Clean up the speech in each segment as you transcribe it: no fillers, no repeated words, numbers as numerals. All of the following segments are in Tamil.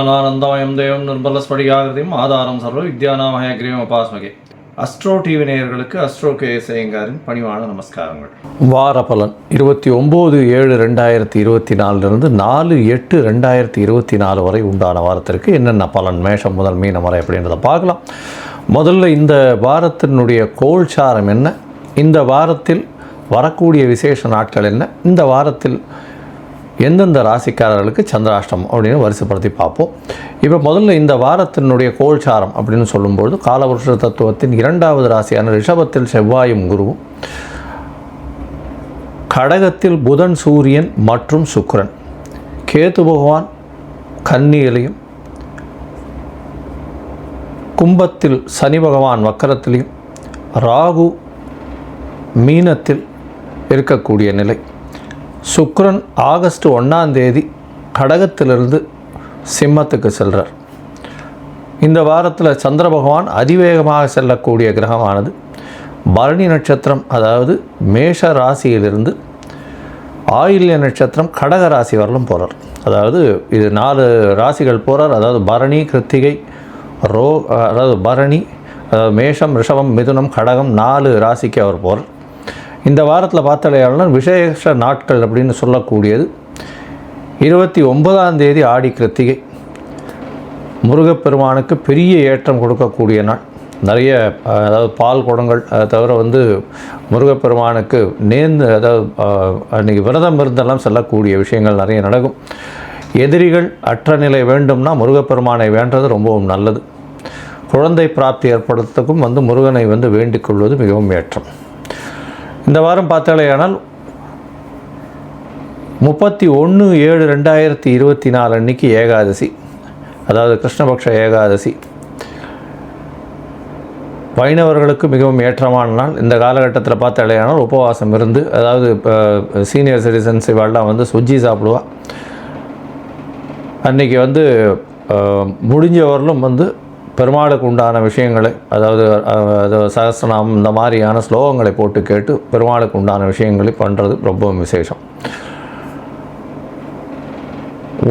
ஞானானந்தமயம் தேவம் நிர்மலஸ்படிகாகிருதியும் ஆதாரம் சர்வ வித்யானாமயக்ரீவம் உபாஸ்மகே. அஸ்ட்ரோ டிவி நேயர்களுக்கு அஸ்ட்ரோ கேஎஸ் ஐயங்காரின் பணிவான நமஸ்காரங்கள். வார பலன் 29/7/2024 4/8/2024 வரை உண்டான வாரத்திற்கு என்னென்ன பலன் மேஷம் முதல் மீனம் வரை அப்படின்றத பார்க்கலாம். முதல்ல இந்த வாரத்தினுடைய கோல்சாரம் என்ன, இந்த வாரத்தில் வரக்கூடிய விசேஷ நாட்கள் என்ன, இந்த வாரத்தில் எந்தெந்த ராசிக்காரர்களுக்கு சந்திராஷ்டமம் அப்படின்னு வரிசைப்படுத்தி பார்ப்போம். இப்போ முதல்ல இந்த வாரத்தினுடைய கோல்சாரம் அப்படின்னு சொல்லும்பொழுது காலவருஷ தத்துவத்தின் 2வது ராசியான ரிஷபத்தில் செவ்வாயும் குருவும், கடகத்தில் புதன் சூரியன் மற்றும் சுக்கிரன், கேது பகவான் கன்னியிலையும், கும்பத்தில் சனி பகவான் வக்கரத்திலையும், ராகு மீனத்தில் இருக்கக்கூடிய நிலை. சுக்கிரன் ஆகஸ்ட் 1 கடகத்திலிருந்து சிம்மத்துக்கு செல்கிறார். இந்த வாரத்தில் சந்திர பகவான் அதிவேகமாக செல்லக்கூடிய கிரகமானது பரணி நட்சத்திரம், அதாவது மேஷ ராசியிலிருந்து ஆயில்ய நட்சத்திரம் கடக ராசி வரலும் போகிறார். அதாவது இது 4 ராசிகள் போகிறார். அதாவது பரணி, கிருத்திகை, அதாவது பரணி, அதாவது மேஷம், ரிஷபம், மிதுனம், கடகம் 4 ராசிக்கு அவர் போகிறார். இந்த வாரத்தில் பார்த்தாலேயாளர் விசேஷ நாட்கள் அப்படின்னு சொல்லக்கூடியது 29 ஆடி கிருத்திகை, முருகப்பெருமானுக்கு பெரிய ஏற்றம் கொடுக்கக்கூடிய நாள். நிறைய அதாவது பால் குடங்கள், அதை தவிர முருகப்பெருமானுக்கு அதாவது அன்றைக்கி விரதம் இருந்தெல்லாம் செல்லக்கூடிய விஷயங்கள் நிறைய நடக்கும். எதிரிகள் அற்ற நிலை வேண்டும்னா முருகப்பெருமானை வேண்டது ரொம்பவும் நல்லது. குழந்தை பிராப்தி ஏற்படுறதுக்கும் முருகனை வேண்டிக் கொள்வது மிகவும் ஏற்றம். இந்த வாரம் பார்த்தாலேயானால் 31/7/2024 அன்றைக்கி ஏகாதசி, அதாவது கிருஷ்ணபக்ஷ ஏகாதசி. வைணவர்களுக்கு மிகவும் ஏற்றமான நாள். இந்த காலகட்டத்தில் பார்த்தாலேயானால் உபவாசம் இருந்து, அதாவது சீனியர் சிட்டிசன்ஸ் இவெல்லாம் சுஜ்ஜி சாப்பிடுவா. அன்றைக்கி முடிஞ்சவர்களும் பெருமாளுக்கு உண்டான விஷயங்களை, அதாவது சகஸ்ரநாமம் இந்த மாதிரியான ஸ்லோகங்களை போட்டு கேட்டு பெருமாளுக்கு உண்டான விஷயங்களை பண்ணுறது ரொம்பவும் விசேஷம்.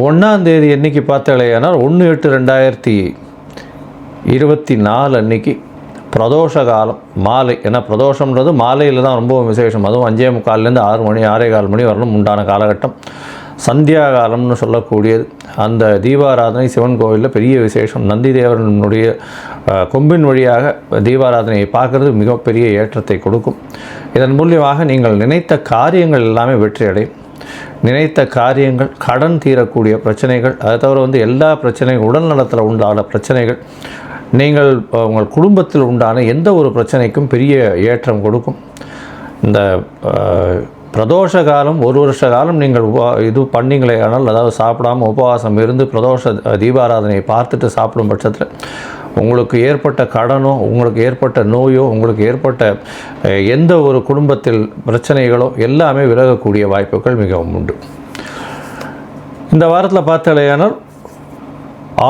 1 அன்னைக்கு பார்த்தாலேயானால் 1/8/2024 அன்னைக்கு பிரதோஷ காலம் மாலை. ஏன்னா பிரதோஷம்ன்றது மாலையில் தான் ரொம்பவும் விசேஷம். அதுவும் 5:45 6 மணி 6:15 மணி வரலும் உண்டான காலகட்டம். சந்தியா காலம்னு சொல்லக்கூடியது. அந்த தீபாராதனை சிவன் கோவிலில் பெரிய விசேஷம். நந்தி தேவனுடைய கொம்பின் வழியாக தீபாராதனையை பார்க்குறது மிகப்பெரிய ஏற்றத்தை கொடுக்கும். இதன் மூலியமாக நீங்கள் நினைத்த காரியங்கள் எல்லாமே வெற்றி அடையும். நினைத்த காரியங்கள், கடன் தீரக்கூடிய பிரச்சனைகள், அதை தவிர எல்லா பிரச்சனைகள், உடல் நலத்தில் உண்டான பிரச்சனைகள், நீங்கள் உங்கள் குடும்பத்தில் உண்டான எந்த ஒரு பிரச்சனைக்கும் பெரிய ஏற்றம் கொடுக்கும். இந்த பிரதோஷ காலம் 1 வருஷ காலம் நீங்கள் இது பண்ணிங்களே ஆனால், அதாவது சாப்பிடாமல் உபவாசம் இருந்து பிரதோஷ தீபாராதனையை பார்த்துட்டு சாப்பிடும் பட்சத்தில் உங்களுக்கு ஏற்பட்ட கடனோ, உங்களுக்கு ஏற்பட்ட நோயோ, உங்களுக்கு ஏற்பட்ட எந்த ஒரு குடும்பத்தில் பிரச்சனைகளோ எல்லாமே விலகக்கூடிய வாய்ப்புகள் மிகவும் உண்டு. இந்த வாரத்தில் பார்த்தாலேயானால்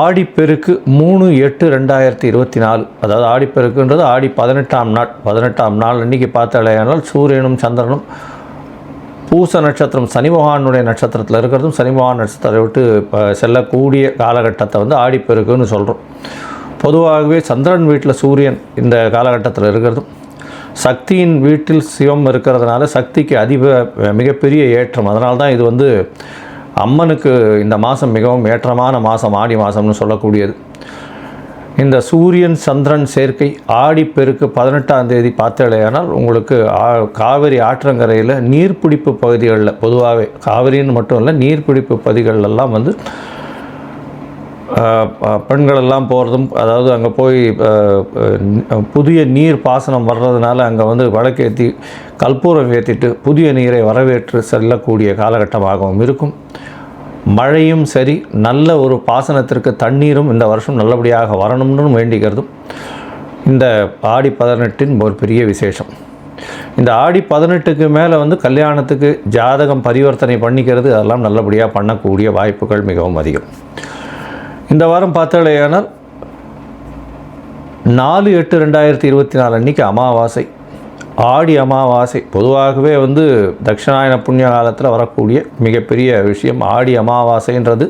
ஆடிப்பெருக்கு 3/8/2024, அதாவது ஆடிப்பெருக்குன்றது ஆடி 18ஆம் நாள் அன்றைக்கி பார்த்தாலேயானால் சூரியனும் சந்திரனும் பூச நட்சத்திரம் சனி பகவானுடைய நட்சத்திரத்தில் இருக்கிறதும், சனி பகவான் நட்சத்திரத்தை விட்டு செல்லக்கூடிய காலகட்டத்தை ஆடிப்பெருக்குன்னு சொல்கிறோம். பொதுவாகவே சந்திரன் வீட்டில் சூரியன் இந்த காலகட்டத்தில் இருக்கிறதும், சக்தியின் வீட்டில் சிவம் இருக்கிறதுனால சக்திக்கு மிகப்பெரிய ஏற்றம். அதனால தான் இது அம்மனுக்கு இந்த மாதம் மிகவும் ஏற்றமான மாதம் ஆடி மாதம்னு சொல்லக்கூடியது. இந்த சூரியன் சந்திரன் சேர்க்கை ஆடிப்பெருக்கு 18 பார்த்தாலேயானால் உங்களுக்கு காவிரி ஆற்றங்கரையில் நீர்பிடிப்பு பகுதிகளில், பொதுவாகவே காவிரின்னு மட்டும் இல்லை நீர்பிடிப்பு பகுதிகளெல்லாம் பெண்களெல்லாம் போகிறதும், அதாவது அங்கே போய் புதிய நீர் பாசனம் வர்றதுனால அங்கே விளக்கேற்றி கற்பூரம் ஏற்றிட்டு புதிய நீரை வரவேற்று செல்லக்கூடிய காலகட்டமாகவும் இருக்கும். மழையும் சரி, நல்ல ஒரு பாசனத்திற்கு தண்ணீரும் இந்த வருஷம் நல்லபடியாக வரணும்னு வேண்டிக்கிறதும் இந்த ஆடி 18 ஒரு பெரிய விசேஷம். இந்த ஆடி 18க்கு மேலே கல்யாணத்துக்கு ஜாதகம் பரிவர்த்தனை பண்ணிக்கிறது, அதெல்லாம் நல்லபடியாக பண்ணக்கூடிய வாய்ப்புகள் மிகவும் அதிகம். இந்த வாரம் பார்த்தாலேயானால் 4/8/2024 அன்றைக்கி அமாவாசை. ஆடி அமாவாசை பொதுவாகவே தட்சிணாயன புண்ணிய காலத்தில் வரக்கூடிய மிகப்பெரிய விஷயம். ஆடி அமாவாசைன்றது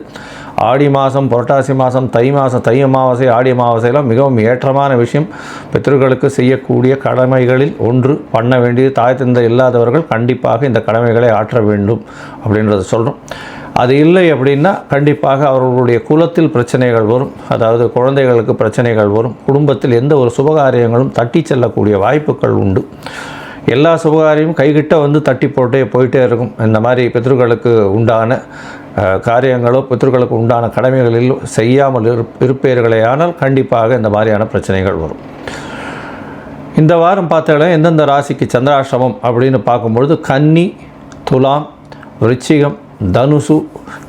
ஆடி மாதம், புரட்டாசி மாதம், தை மாதம், தை அமாவாசை, ஆடி அமாவாசையெல்லாம் மிகவும் ஏற்றமான விஷயம். பித்ருக்களுக்கு செய்யக்கூடிய கடமைகளில் ஒன்று. பண்ண வேண்டியது தாய் தந்தை இல்லாதவர்கள் கண்டிப்பாக இந்த கடமைகளை ஆற்ற வேண்டும் அப்படின்றத சொல்கிறோம். அது இல்லை அப்படின்னா கண்டிப்பாக அவர்களுடைய குலத்தில் பிரச்சனைகள் வரும். அதாவது குழந்தைகளுக்கு பிரச்சனைகள் வரும். குடும்பத்தில் எந்த ஒரு சுபகாரியங்களும் தட்டி செல்லக்கூடிய வாய்ப்புகள் உண்டு. எல்லா சுபகாரியமும் கைகிட்ட வந்து தட்டி போயிட்டே இருக்கும். இந்த மாதிரி பித்ருக்களுக்கு உண்டான காரியங்களோ பித்ருக்களுக்கு உண்டான கடமைகளில் செய்யாமல் இருப்பீர்களே ஆனால் கண்டிப்பாக இந்த மாதிரியான பிரச்சனைகள் வரும். இந்த வாரம் பார்த்தாலும் எந்தெந்த ராசிக்கு சந்திராஷ்டமம் அப்படின்னு பார்க்கும்பொழுது கன்னி, துலாம், விருச்சிகம், தனுசு,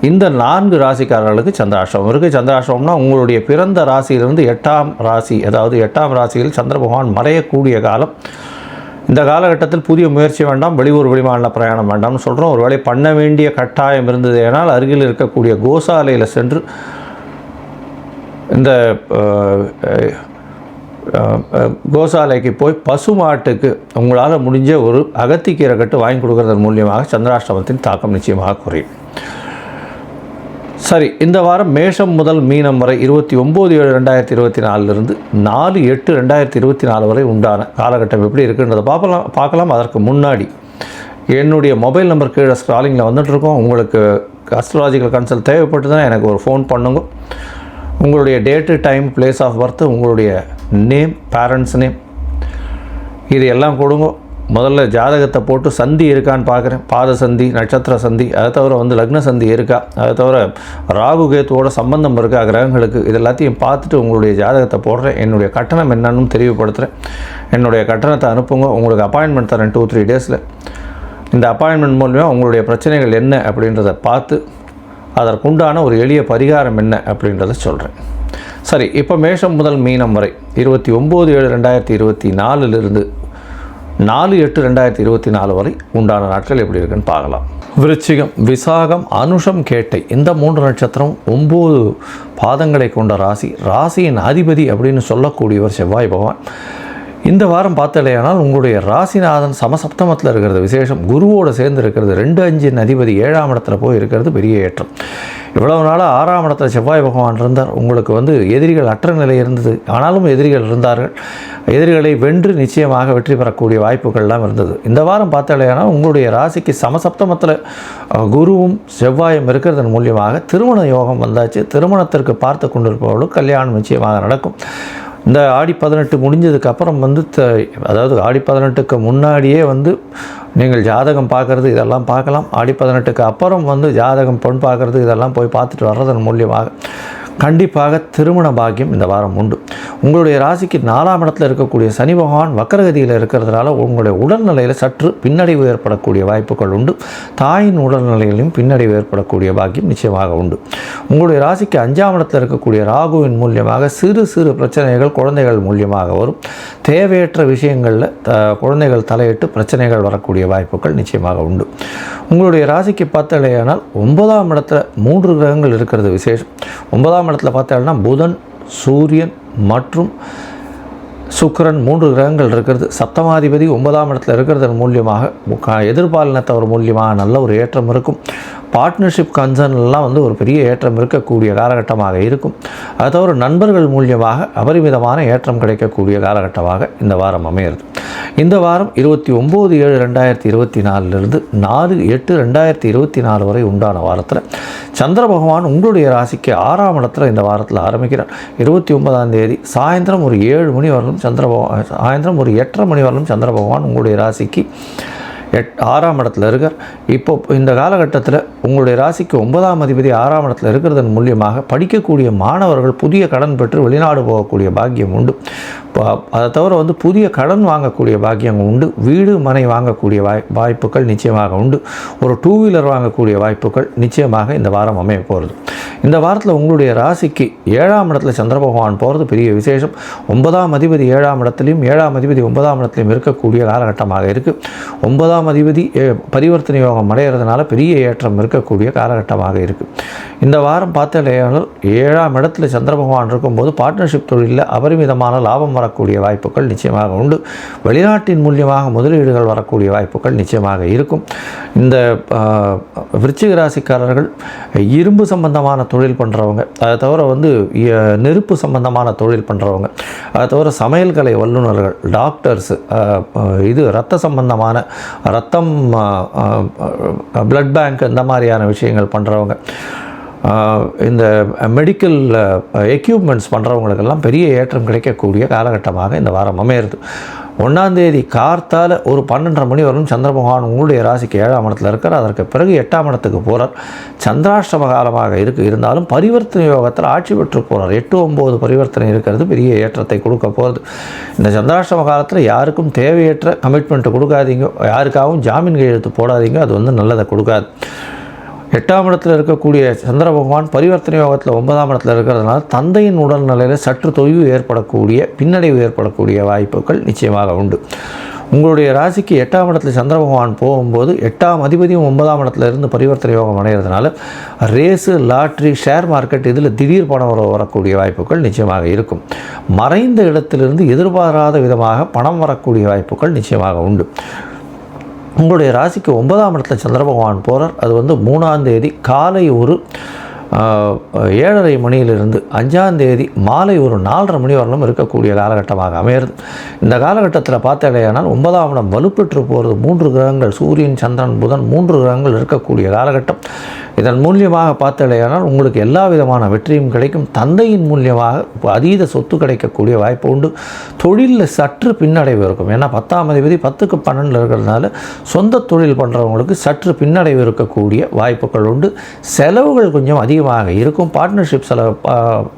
இந்த 4 ராசிக்காரர்களுக்கு சந்திராஷ்டமம் இருக்குது. சந்திராஷ்டமம்னா உங்களுடைய பிறந்த ராசியிலிருந்து 8ஆம் ராசி, அதாவது 8ஆம் ராசியில் சந்திர பகவான் மறையக்கூடிய காலம். இந்த காலகட்டத்தில் புதிய முயற்சி வேண்டாம், வெளியூர் வெளிமாநில பிரயாணம் வேண்டாம்னு சொல்கிறோம். ஒரு வேளை பண்ண வேண்டிய கட்டாயம் இருந்தது ஏனால் அருகில் இருக்கக்கூடிய கோசாலையில் சென்று இந்த கோசாலைக்கு போய் பசுமாட்டுக்கு உங்களால் முடிஞ்ச ஒரு அகத்திக்கீரை கட்டு வாங்கி கொடுக்கறதன் மூலியமாக சந்திராஷ்டமத்தின் தாக்கம் நிச்சயமாக குறையும். சரி, இந்த வாரம் மேஷம் முதல் மீனம் வரை 29/7/2024 4/8/2024 வரை உண்டான காலகட்டம் எப்படி இருக்குன்றதை பார்க்கலாம். அதற்கு முன்னாடி என்னுடைய மொபைல் நம்பர் கீழே ஸ்க்ராலிங்கில் வந்துட்டுருக்கோம். உங்களுக்கு அஸ்ட்ராலஜிக்கல் கன்சல்ட் தேவைப்பட்டுதுன்னா எனக்கு ஒரு ஃபோன் பண்ணுங்க. உங்களுடைய date, time, place of birth, உங்களுடைய நேம், பேரண்ட்ஸ் நேம், இது எல்லாம் கொடுங்க. முதல்ல ஜாதகத்தை போட்டு சந்தி இருக்கான்னு பார்க்குறேன். பாத சந்தி, நட்சத்திர சந்தி, அதை தவிர லக்ன சந்தி இருக்கா, அதை தவிர ராகு கேத்துவோட சம்பந்தம் இருக்கா கிரகங்களுக்கு, இது எல்லாத்தையும் பார்த்துட்டு உங்களுடைய ஜாதகத்தை போடுறேன். என்னுடைய கட்டணம் என்னன்னு தெரியப்படுத்துகிறேன். என்னுடைய கட்டணத்தை அனுப்புங்க. உங்களுக்கு அப்பாயின்மெண்ட் தரேன் 2-3 டேஸில். இந்த அப்பாயின்மெண்ட் மூலமாக உங்களுடைய பிரச்சனைகள் என்ன அப்படின்றத பார்த்து அதற்குண்டான ஒரு எளிய பரிகாரம் என்ன அப்படின்றத சொல்கிறேன். சரி, இப்போ மேஷம் முதல் மீனம் வரை 29/7/2024 4/8/2024 வரை உண்டான நாட்கள் எப்படி இருக்குன்னு பார்க்கலாம். விருச்சிகம், விசாகம், அனுஷம், கேட்டை, இந்த 3 நட்சத்திரம் 9 பாதங்களை கொண்ட ராசி. ராசியின் அதிபதி அப்படின்னு சொல்லக்கூடியவர் செவ்வாய் பகவான். இந்த வாரம் பார்த்தலையானால் உங்களுடைய ராசிநாதன் சமசப்தமத்தில் இருக்கிறது விசேஷம். குருவோடு சேர்ந்து இருக்கிறது. 2-5 அதிபதி 7ஆம் இடத்துல போய் இருக்கிறது பெரிய ஏற்றம். இவ்வளவு நாளாக 6ஆம் இடத்துல செவ்வாய் பகவான் இருந்தார். உங்களுக்கு எதிரிகள் அற்ற நிலை இருந்தது. ஆனாலும் எதிரிகள் இருந்தார்கள். எதிரிகளை வென்று நிச்சயமாக வெற்றி பெறக்கூடிய வாய்ப்புகள்லாம் இருந்தது. இந்த வாரம் பார்த்தாலேயானால் உங்களுடைய ராசிக்கு சமசப்தமத்தில் குருவும் செவ்வாயும் இருக்கிறதன் மூலியமாக திருமண யோகம் வந்தாச்சு. திருமணத்திற்கு பார்த்து கொண்டிருப்பவர்களும் கல்யாணம் நிச்சயமாக நடக்கும். இந்த ஆடி 18 முடிஞ்சதுக்கு அப்புறம் அதாவது ஆடி 18க்கு முன்னாடியே நீங்கள் ஜாதகம் பார்க்குறது இதெல்லாம் பார்க்கலாம். ஆடி 18க்கு அப்புறம் ஜாதகம் பொன் பார்க்குறது இதெல்லாம் போய் பார்த்துட்டு வர்றதன் மூலியமாக கண்டிப்பாக திருமண பாக்கியம் இந்த வாரம் உண்டு. உங்களுடைய ராசிக்கு 4ஆம் இடத்துல இருக்கக்கூடிய சனி பகவான் வக்கரகதியில் இருக்கிறதுனால உங்களுடைய உடல்நிலையில் சற்று பின்னடைவு ஏற்படக்கூடிய வாய்ப்புகள் உண்டு. தாயின் உடல்நிலையிலும் பின்னடைவு ஏற்படக்கூடிய பாக்கியம் நிச்சயமாக உண்டு. உங்களுடைய ராசிக்கு 5ஆம் இடத்துல இருக்கக்கூடிய ராகுவின் மூலியமாக சிறு சிறு பிரச்சனைகள் குழந்தைகள் மூலியமாக வரும். தேவையற்ற விஷயங்களில் குழந்தைகள் தலையிட்டு பிரச்சனைகள் வரக்கூடிய வாய்ப்புகள் நிச்சயமாக உண்டு. உங்களுடைய ராசிக்கு பார்த்தலையானால் 9ஆம் இடத்துல 3 கிரகங்கள் இருக்கிறது விசேஷம். 9ஆம் இடத்துல பார்த்தாலும் புதன், சூரியன் மற்றும் சுக்கிரன் 3 கிரகங்கள் இருக்கிறது. சப்தமாதிபதி 9ஆம் இடத்துல இருக்கிறதன் மூலியமாக எதிர்பாலினத்தவர் மூலியமாக நல்ல ஒரு ஏற்றம் இருக்கும். பார்ட்னர்ஷிப் கன்சர்ன்லாம் ஒரு பெரிய ஏற்றம் இருக்கக்கூடிய காலகட்டமாக இருக்கும். அது தவிர நண்பர்கள் மூலியமாக அபரிமிதமான ஏற்றம் கிடைக்கக்கூடிய காலகட்டமாக இந்த வாரம் அமையிறது. இந்த வாரம் 29/7/2024 4/8/2024 வரை உண்டான வாரத்தில் சந்திர பகவான் உங்களுடைய ராசிக்கு 6ஆம் இடத்துல இந்த வாரத்தில் ஆரம்பிக்கிறார். 29ஆம் தேதி சாயந்தரம் ஒரு 7 மணி வரலும் சாயந்தரம் ஒரு 8:30 மணி வரலும் சந்திர பகவான் உங்களுடைய ராசிக்கு 6ஆம் இடத்துல இருக்கார். இப்போ இந்த காலகட்டத்தில் உங்களுடைய ராசிக்கு 9ஆம் அதிபதி 6ஆம் இடத்துல இருக்கிறதன் மூலியமாக படிக்கக்கூடிய மாணவர்கள் புதிய கடன் பெற்று வெளிநாடு போகக்கூடிய பாக்கியம் உண்டு. அதை தவிர புதிய கடன் வாங்கக்கூடிய பாக்கியம் உண்டு. வீடு மனை வாங்கக்கூடிய வாய்ப்புகள் நிச்சயமாக உண்டு. ஒரு 2 வீலர் வாங்கக்கூடிய வாய்ப்புகள் நிச்சயமாக இந்த வாரம் அமைய போகிறது. இந்த வாரத்தில் உங்களுடைய ராசிக்கு 7ஆம் இடத்துல சந்திர பகவான் போகிறது பெரிய விசேஷம். 9ஆம் அதிபதி 7ஆம் இடத்துலையும் 7ஆம் அதிபதி 9ஆம் இடத்துலையும் இருக்கக்கூடிய காலகட்டமாக இருக்குது. 9ஆம் அதிபதி பரிவர்த்தனை யோகம் அடைகிறதுனால பெரிய ஏற்றம் இருக்கக்கூடிய காலகட்டமாக இருக்குது. இந்த வாரம் பார்த்தாலேயானால் 7ஆம் இடத்துல சந்திர பகவான் இருக்கும்போது பார்ட்னர்ஷிப் தொழிலில் அபரிமிதமான லாபம் வரக்கூடிய வாய்ப்புகள் நிச்சயமாக உண்டு. வெளிநாட்டின் மூலியமாக முதலீடுகள் வரக்கூடிய வாய்ப்புகள் நிச்சயமாக இருக்கும். இந்த விருச்சிக ராசிக்காரர்கள் இரும்பு சம்பந்தமான தொழில் பண்ணுறவங்க, அதை தவிர நெருப்பு சம்பந்தமான தொழில் பண்ணுறவங்க, அதை தவிர சமையல் கலை வல்லுநர்கள், டாக்டர்ஸ், இரத்த சம்பந்தமான ரத்தம், பிளட் பேங்க், இந்த மாதிரியான விஷயங்கள் பண்ணுறவங்க, இந்த மெடிக்கல் எக்யூப்மெண்ட்ஸ் பண்ணுறவங்களுக்கெல்லாம் பெரிய ஏற்றம் கிடைக்கக்கூடிய காலகட்டமாக இந்த வாரம் அமையிறது. 1ஆம் தேதி கார்த்தால் ஒரு 12:30 மணி வரலும் சந்திர பகவான் உங்களுடைய ராசிக்கு 7ஆம் இடத்துல இருக்கார். அதற்கு பிறகு 8ஆம் இடத்துக்கு போகிறார். சந்திராஷ்டம காலமாக இருந்தாலும் பரிவர்த்தனை யோகத்தில் ஆட்சி பெற்று போகிறார். 8-9 பரிவர்த்தனை இருக்கிறது பெரிய ஏற்றத்தை கொடுக்க போகிறது. இந்த சந்திராஷ்டம காலத்தில் யாருக்கும் தேவையற்ற கமிட்மெண்ட்டு கொடுக்காதீங்க, யாருக்காகவும் ஜாமீன் கையெழுத்து போடாதீங்க, அது நல்லதை கொடுக்காது. 8ஆம் இடத்தில் இருக்கக்கூடிய சந்திர பகவான் பரிவர்த்தனை யோகத்தில் 9ஆம் இடத்தில் இருக்கிறதுனால தந்தையின் உடல்நிலையில் சற்று தொய்வு ஏற்படக்கூடிய, பின்னடைவு ஏற்படக்கூடிய வாய்ப்புகள் நிச்சயமாக உண்டு. உங்களுடைய ராசிக்கு 8ஆம் இடத்துல சந்திர பகவான் போகும்போது 8ஆம் அதிபதியும் 9ஆம் இடத்துல இருந்து பரிவர்த்தனை யோகம் அடைகிறதுனால ரேஸு, லாட்ரி, ஷேர் மார்க்கெட் இதில் திடீர் பணம் வரக்கூடிய வாய்ப்புகள் நிச்சயமாக இருக்கும். மறைந்த இடத்திலிருந்து எதிர்பாராத விதமாக பணம் வரக்கூடிய வாய்ப்புகள் நிச்சயமாக உண்டு. உங்களுடைய ராசிக்கு 9ஆம் இடத்துல சந்திர பகவான் போகிறார். அது 3ஆம் தேதி காலை ஒரு 7:30 மணியிலிருந்து 5ஆம் தேதி மாலை ஒரு 4:30 மணி வரலும் இருக்கக்கூடிய காலகட்டமாக அமையிறது. இந்த காலகட்டத்தில் பார்த்தாலேயானால் 9ஆம் இடம் வலுப்பெற்று போகிறது. 3 கிரகங்கள், சூரியன், சந்திரன், புதன், 3 கிரகங்கள் இருக்கக்கூடிய காலகட்டம். இதன் மூலியமாக பார்த்தாலேயானால் உங்களுக்கு எல்லா விதமான வெற்றியும் கிடைக்கும். தந்தையின் மூலியமாக அதீத சொத்து கிடைக்கக்கூடிய வாய்ப்பு உண்டு. தொழிலில் சற்று பின்னடைவு இருக்கும். ஏன்னா 10ஆம் அதிபதி 10க்கு 12 இருக்கிறதுனால சொந்த தொழில் பண்ணுறவங்களுக்கு சற்று பின்னடைவு இருக்கக்கூடிய வாய்ப்புகள் உண்டு. செலவுகள் கொஞ்சம் அதிகமாக இருக்கும். பார்ட்னர்ஷிப்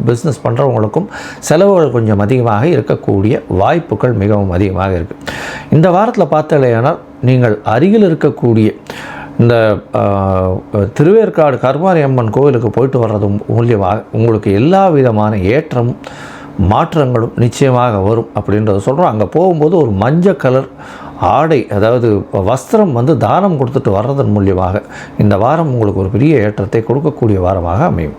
பிஸ்னஸ் பண்ணுறவங்களுக்கும் செலவுகள் கொஞ்சம் அதிகமாக இருக்கக்கூடிய வாய்ப்புகள் மிகவும் அதிகமாக இருக்குது. இந்த வாரத்தில் பார்த்தாலேயானால் நீங்கள் அருகில் இருக்கக்கூடிய இந்த திருவேற்காடு கருமாரி அம்மன் கோவிலுக்கு போயிட்டு வர்றது மூலியமாக உங்களுக்கு எல்லா விதமான ஏற்றமும் மாற்றங்களும் நிச்சயமாக வரும் அப்படின்றத சொல்கிறோம். அங்கே போகும்போது ஒரு மஞ்சள் கலர் ஆடை, அதாவது வஸ்திரம் தானம் கொடுத்துட்டு வர்றதன் மூலியமாக இந்த வாரம் உங்களுக்கு ஒரு பெரிய ஏற்றத்தை கொடுக்கக்கூடிய வாரமாக அமையும்.